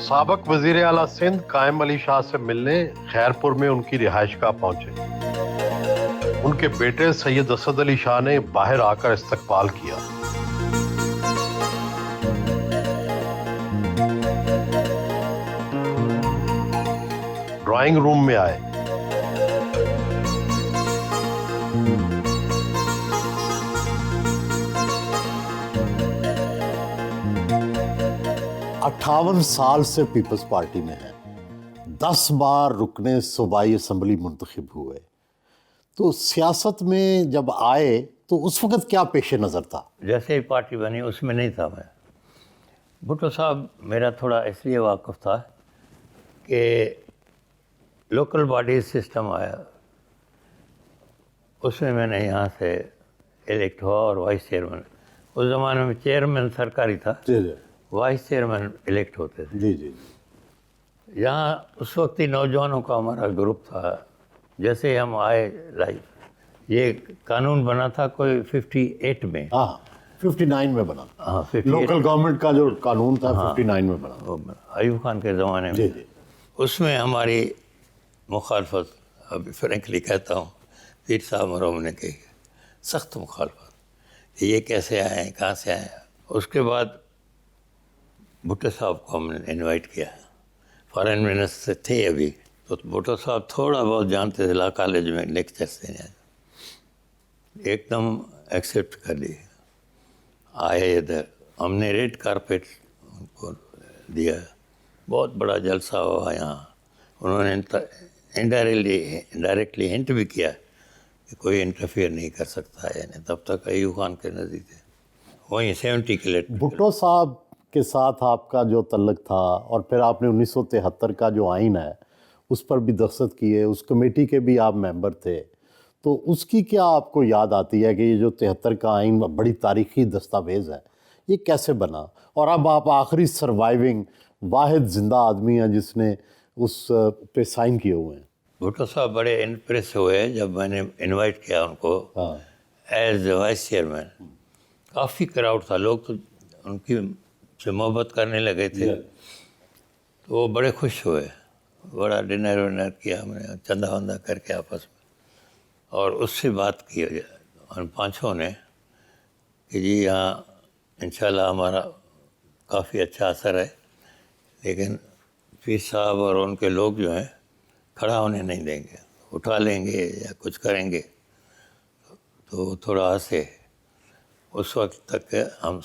سابق وزیر اعلیٰ سندھ قائم علی شاہ سے ملنے خیرپور میں ان کی رہائش گاہ پہنچے۔ ان کے بیٹے سید اسد علی شاہ نے باہر آ کر استقبال کیا۔ ڈرائنگ روم میں آئے۔ اٹھاون سال سے پیپلز پارٹی میں ہیں، 10 بار رکن صوبائی اسمبلی منتخب ہوئے، تو سیاست میں جب آئے تو اس وقت کیا پیش نظر تھا؟ جیسے ہی پارٹی بنی اس میں نہیں تھا میں۔ بھٹو صاحب میرا تھوڑا اس لیے واقف تھا کہ لوکل باڈی سسٹم آیا، اس میں نے یہاں سے الیکٹ ہوا اور وائس چیئرمین، اس زمانے میں چیئرمین سرکاری تھا، وائس چیئرمین الیکٹ ہوتے تھے۔ جی جی یہاں اس وقت ہی نوجوانوں کا ہمارا گروپ تھا۔ جیسے ہم آئے لائف، یہ قانون بنا تھا کوئی 58 میں، ہاں 59 میں بنا، ہاں 58 لوکل گورنمنٹ کا جو قانون تھا 59 میں بنا۔ ایوب خان کے زمانے میں جی جی اس میں ہماری مخالفت، ابھی فرینکلی کہتا ہوں، پیر صاحب مرحوم نے کی سخت مخالفت، یہ کیسے آئے ہیں، کہاں سے آئے ہیں۔ اس کے بعد بھٹو صاحب کو ہم نے انوائٹ کیا، فارن منسٹر تھے ابھی، تو بھٹو صاحب تھوڑا بہت جانتے تھے، لا کالج میں لیکچرس دینے، ایک دم ایکسیپٹ کر لی۔ آئے ادھر، ہم نے ریڈ کارپیٹ ان کو دیا، بہت بڑا جلسہ ہوا یہاں۔ انہوں نے انڈائریکٹلی ہنٹ بھی کیا کہ کوئی انٹرفیئر نہیں کر سکتا ہے، یعنی تب تک ایوب خان کے نزدیک تھے، وہیں 70 کے لیٹ۔ بھٹو صاحب کے ساتھ آپ کا جو تعلق تھا، اور پھر آپ نے 1973 کا جو آئین ہے اس پر بھی دستخط کیے، اس کمیٹی کے بھی آپ ممبر تھے، تو اس کی کیا آپ کو یاد آتی ہے کہ یہ جو 73 کا آئین بڑی تاریخی دستاویز ہے، یہ کیسے بنا؟ اور اب آپ آخری سروائیونگ واحد زندہ آدمی ہیں جس نے اس پہ سائن کیے ہوئے ہیں۔ بھٹو صاحب بڑے امپریس ہوئے جب میں نے انوائٹ کیا ان کو ایز وائس چیئرمین۔ کافی کراؤڈ تھا، لوگ تو ان کی سے محبت کرنے لگے تھے، تو وہ بڑے خوش ہوئے، بڑا ڈنر ونر کیا ہم نے، چندہ وندہ کر کے آپس میں، اور اس سے بات کی ہم پانچوں نے کہ جی یہاں انشاءاللہ ہمارا کافی اچھا اثر ہے، لیکن پیر صاحب اور ان کے لوگ جو ہیں کھڑا ہونے نہیں دیں گے، اٹھا لیں گے یا کچھ کریں گے۔ تو تھوڑا ہنسے۔ اس وقت تک ہم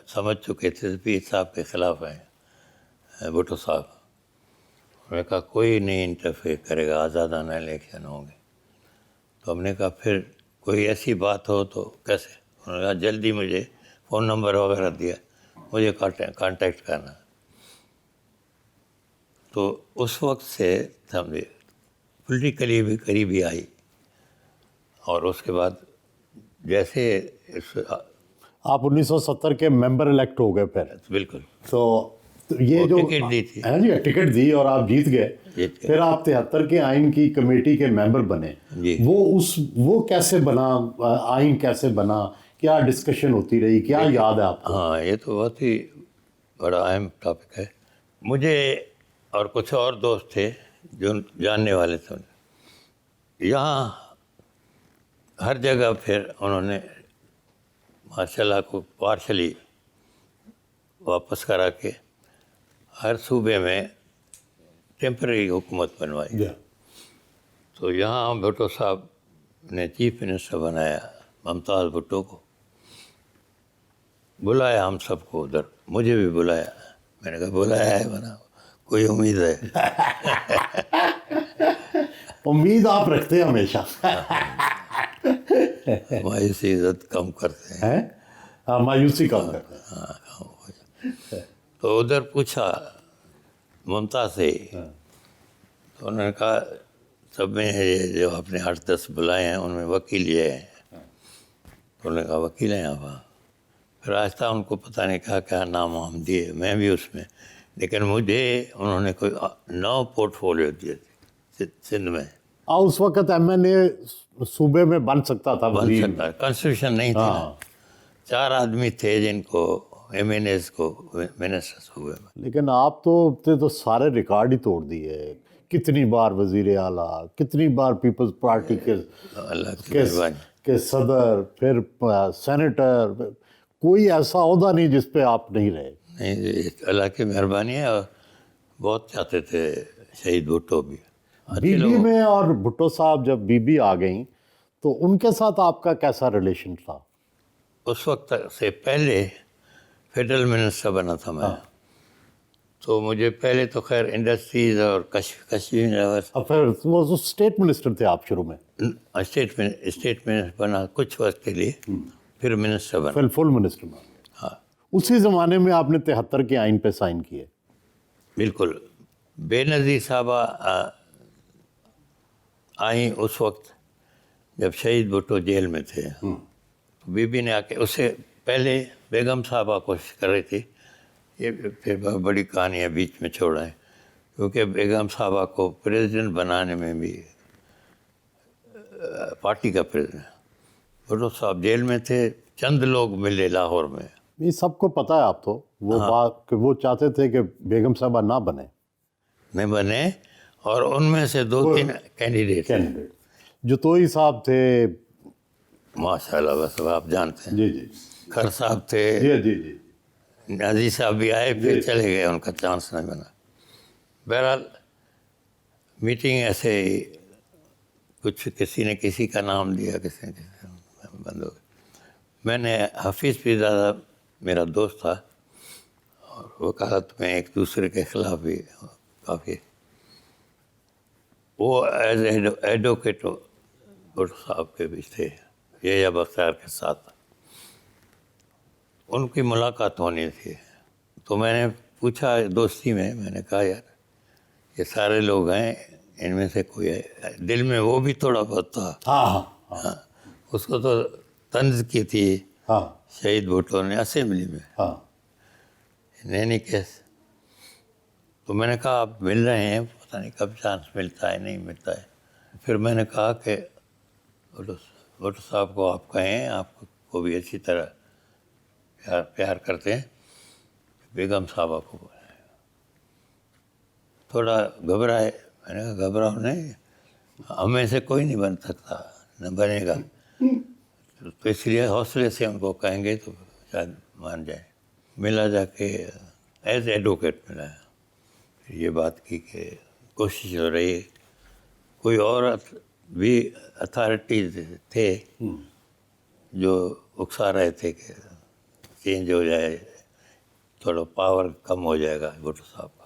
سمجھ چکے تھے پیر صاحب کے خلاف ہیں بھٹو صاحب۔ انہوں نے کہا کوئی نہیں انٹرفیئر کرے گا، آزادانہ الیکشن ہوں گے۔ تو ہم نے کہا پھر کوئی ایسی بات ہو تو کیسے؟ انہوں نے کہا جلدی مجھے فون نمبر وغیرہ دیا، مجھے کانٹیکٹ کرنا۔ تو اس وقت سے ہم پولیٹیکلی بھی قریبی آئی، اور اس کے بعد جیسے آپ 1970 کے ممبر الیکٹ ہو گئے پھر؟ بالکل۔ تو یہ جو ٹکٹ دی تھی، جی ٹکٹ دی اور آپ جیت گئے، جیت گئے۔ پھر آپ 73 کے آئین کی کمیٹی کے ممبر بنے۔ جی، وہ کیسے بنا آئین، کیسے بنا، کیا ڈسکشن ہوتی رہی، کیا یاد ہے آپ کو؟ ہاں یہ تو بہت ہی بڑا اہم ٹاپک ہے۔ مجھے اور کچھ اور دوست تھے جو جاننے والے تھے، یہاں ہر جگہ پھر انہوں نے ماشاء اللہ کو پارشلی واپس کرا کے ہر صوبے میں ٹیمپرری حکومت بنوائی۔ تو یہاں بھٹو صاحب نے چیف منسٹر بنایا ممتاز بھٹو کو، بلایا ہم سب کو ادھر، مجھے بھی بلایا۔ میں نے کہا بلایا ہے بنا، کوئی امید ہے؟ امید آپ رکھتے ہیں ہمیشہ، مایوسی عزت کم کرتے ہیں، مایوسی کم کرتے ہیں۔ ہاں کم ہو جائے۔ تو ادھر پوچھا ممتاز سے، تو انہوں نے کہا سب میں جو آپ نے 8-10 بلائے ہیں ان میں وکیل یہ ہیں۔ تو انہوں نے کہا وکیل ہیں آپ؟ پھر آہستہ ان کو پتہ نہیں کیا نام ہم دیے، میں بھی اس میں، لیکن مجھے انہوں نے کوئی 9 پورٹ فولیو دیے تھے سندھ میں۔ اس وقت ایم این اے صوبے میں بن سکتا تھا، بن سکتا ہے، کانسٹیٹیوشن نہیں تھی نا۔ 4 آدمی تھے جن کو MNAs کو منسٹرس ہوئے. لیکن آپ تو سارے ریکارڈ ہی توڑ دیے. کتنی بار وزیر اعلیٰ, کتنی بار پیپلز پارٹی اللہ کی مہربانی. کے صدر, پھر سینیٹر, کوئی ایسا عہدہ نہیں جس پہ آپ نہیں رہے. نہیں, اللہ کی مہربانی ہے. اور بہت چاہتے تھے شہید بھٹو بھی. بی بی میں, اور بھٹو صاحب جب بی بی آ گئیں تو ان کے ساتھ آپ کا کیسا ریلیشن تھا؟ اس وقت سے پہلے فیڈرل منسٹر بنا تھا میں, تو مجھے پہلے تو خیر انڈسٹریز اور کشمیر پھر وہ اسٹیٹ منسٹر تھے آپ شروع میں؟ اسٹیٹ منسٹر بنا کچھ وقت کے لیے, پھر منسٹر بنا. پھر فل منسٹر بنا. ہاں اسی زمانے میں آپ نے 73 کے آئین پہ سائن کیے. بالکل. بے نظیر صاحبہ آئیں اس وقت جب شہید بھٹو جیل میں تھے. بی بی نے آ کے, اس سے پہلے بیگم صاحبہ کوشش کر رہی تھی. یہ پھر بہت بڑی کہانی ہے, بیچ میں چھوڑا ہے, کیونکہ بیگم صاحبہ کو پریزیڈنٹ بنانے میں بھی پارٹی کا پریزیڈنٹ, بھٹو صاحب جیل میں تھے, چند لوگ ملے لاہور میں. یہ سب کو پتہ ہے آپ تو, وہ بات کہ وہ چاہتے تھے کہ بیگم صاحبہ نہ بنے, اور ان میں سے 2-3 کینڈیڈیٹ جتوئی صاحب تھے, ماشاء اللہ, بس آپ جانتے ہیں. جی جی, کھر صاحب تھے, جی جی جی, نازی صاحب بھی آئے, پھر چلے گئے, ان کا چانس نہیں بنا. بہرحال میٹنگ ایسے ہی, کچھ کسی نے کسی کا نام دیا, کسی نے بند ہو گئی. میں نے حفیظ پیرزادہ میرا دوست تھا, اور وہ کہا تمہیں ایک دوسرے کے خلاف بھی کافی, وہ ایز ایڈوکیٹ بھٹو صاحب کے بھی تھے, یہ بختیار کے ساتھ. ان کی ملاقات ہونی تھی, تو میں نے پوچھا دوستی میں, میں نے کہا یار یہ سارے لوگ ہیں, ان میں سے کوئی ہے, دل میں وہ بھی تھوڑا بہت تھا. ہاں, اس کو تو طنز کی تھی شہید بھٹو نے اسمبلی میں, نہیں کیس. تو میں نے کہا آپ مل رہے ہیں, پتہ نہیں کب چانس ملتا ہے, نہیں ملتا ہے. پھر میں نے کہا کہ بھٹو صاحب کو آپ کہیں, آپ کو بھی اچھی طرح پیار کرتے ہیں, بیگم صاحبہ کو. تھوڑا گھبرائے. میں نے کہا گھبراؤ نہیں, ہمیں سے کوئی نہیں بن سکتا, نہ بنے گا, تو اس لیے حوصلے سے ان کو کہیں گے تو شاید مان جائیں. ملا جا کے ایز ایڈوکیٹ ملا. یہ بات کی کہ کوشش ہو رہی ہے, کوئی اور بھی اتھارٹیز تھے جو اکسا رہے تھے کہ چینج ہو جائے, تھوڑا پاور کم ہو جائے گا بھٹو صاحب کا.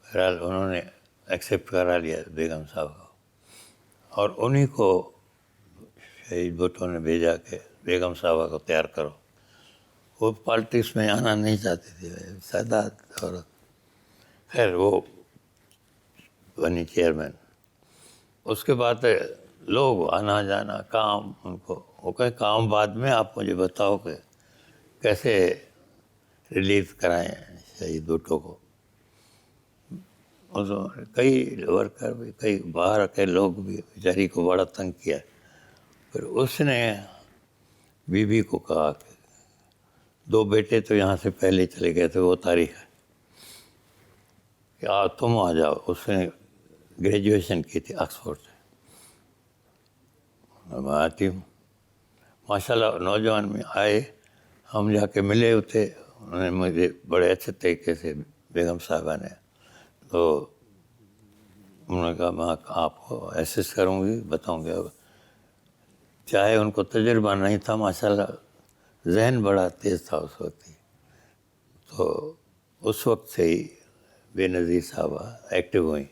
بہرحال انہوں نے ایکسیپٹ کرا لیا بیگم صاحب کو, اور انہی کو شہید بھٹو نے بھیجا کہ بیگم صاحبہ کو تیار کرو. وہ پالیٹکس میں آنا نہیں چاہتی تھی, سادات عورت. خیر وہ بنی چیئرمین. اس کے بعد لوگ آنا جانا, کام ان کو, وہ کہے کام بعد میں, آپ مجھے بتاؤ کہ کیسے ریلیف کرائیں شہید بھٹو کو. کئی ورکر بھی, کئی باہر کے لوگ بھی بیچاری کو بڑا تنگ کیا. پھر اس نے بی بی کو کہا کہ 2 بیٹے تو یہاں سے پہلے چلے گئے تھے, وہ تاریخ ہے کہ تم آ جاؤ. اس نے گریجویشن کی تھی آکسفورڈ سے. میں آتی ہوں, ماشاء اللہ نوجوان میں آئے, ہم جا کے ملے ہوتے, انہوں نے مجھے بڑے اچھے طریقے سے, بیگم صاحبہ نے, تو انہوں نے کہا میں آپ کو ایسس کروں گی, بتاؤں گی. چاہے ان کو تجربہ نہیں تھا, ماشاء اللہ ذہن بڑا تیز تھا اس وقت ہی. تو اس وقت سے ہی بے نظیر صاحبہ ایکٹیو ہوئیں.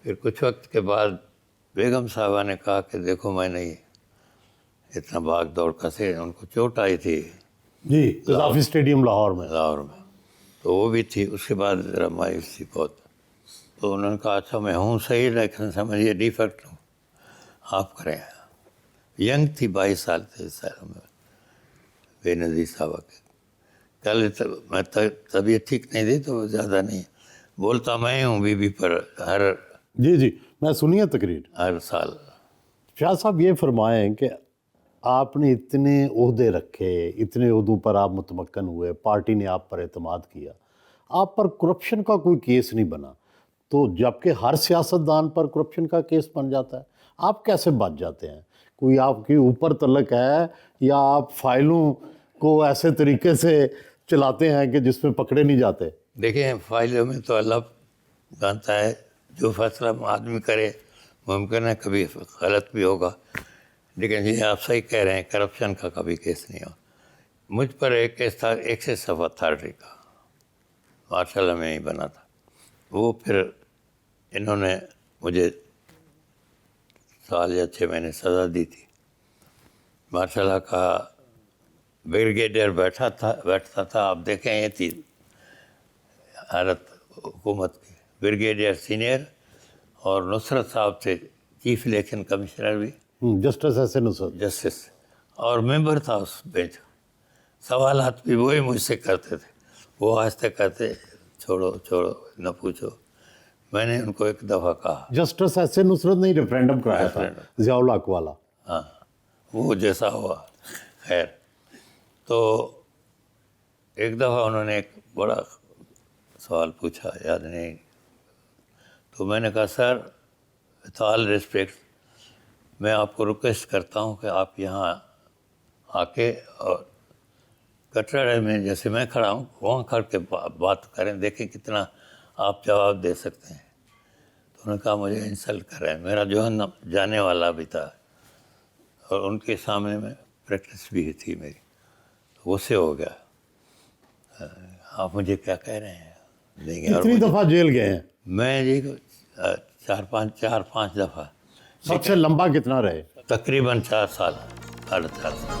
پھر کچھ وقت کے بعد بیگم صاحبہ نے کہا کہ دیکھو میں نہیں اتنا بھاگ دوڑ کا سے, ان کو چوٹ آئی تھی جی قذافی اسٹیڈیم لاہور میں, تو وہ بھی تھی. اس کے بعد ذرا مایوس تھی بہت. تو انہوں نے کہا اچھا میں ہوں صحیح, لیکن سمجھیے ڈیفیکٹ ہوں, آپ کریں. ینگ تھی, 22 سال تھے اس سال میں بے نظیر صاحبہ کے. کل میں طبیعت ٹھیک نہیں تھی تو زیادہ نہیں بولتا, میں ہوں بی بی پر ہر جی جی میں سنیے تقریر. ہر سال. شاہ صاحب یہ فرمائیں کہ آپ نے اتنے عہدے رکھے، اتنے عہدوں پر آپ متمکن ہوئے، پارٹی نے آپ پر اعتماد کیا، آپ پر کرپشن کا کوئی کیس نہیں بنا، تو جبکہ ہر سیاستدان پر کرپشن کا کیس بن جاتا ہے، آپ کیسے بچ جاتے ہیں؟ کوئی آپ کی اوپر تعلق ہے یا آپ فائلوں کو ایسے طریقے سے چلاتے ہیں کہ جس میں پکڑے نہیں جاتے؟ دیکھیں فائلوں میں تو اللہ جانتا ہے، جو فیصلہ آدمی کرے ممکن ہے کبھی غلط بھی ہوگا، لیکن یہ آپ صحیح کہہ رہے ہیں، کرپشن کا کبھی کیس نہیں ہوا۔ مجھ پر ایک کیس تھا ایکسیس آف اتھارٹی کا، ماشاء اللہ میں ہی بنا تھا، وہ پھر انہوں نے مجھے 1 یا 6 مہینے سزا دی تھی۔ ماشاء اللہ کا بریگیڈیئر بیٹھتا تھا، آپ دیکھیں یہ تھی حالت حکومت کی، بریگیڈیئر سینئر، اور نصرت صاحب تھے چیف الیکشن کمشنر بھی، جسٹس ایسے نصرت، جسٹس، اور ممبر تھا اس بینچ۔ سوالات بھی وہی مجھ سے کرتے تھے، وہ آہستہ کہتے چھوڑو نہ پوچھو۔ میں نے ان کو ایک دفعہ کہا، جسٹس ایسے نصرت نے ریفرینڈم کرایا تھا ضیاء الحق والا، ہاں وہ جیسا ہوا خیر، تو ایک دفعہ انہوں نے ایک بڑا سوال پوچھا، یاد نہیں، تو میں نے کہا سر وتھ آل ریسپیکٹ میں آپ کو ریکویسٹ کرتا ہوں کہ آپ یہاں آ کے اور کٹڑے میں جیسے میں کھڑا ہوں وہاں کھڑ کے بات کریں، دیکھیں کتنا آپ جواب دے سکتے ہیں۔ تو انہوں نے کہا مجھے انسلٹ کر رہے ہیں، میرا جوہنم جانے والا بھی تھا اور ان کے سامنے میں پریکٹس بھی تھی میری، غصے ہو گیا، آپ مجھے کیا کہہ رہے ہیں دیں گے؟ اور کتنی دفعہ جیل گئے ہیں؟ میں جی 4-5 دفعہ، سب سے لمبا کتنا رہے؟ تقریباً 4 سال 4.5 سال۔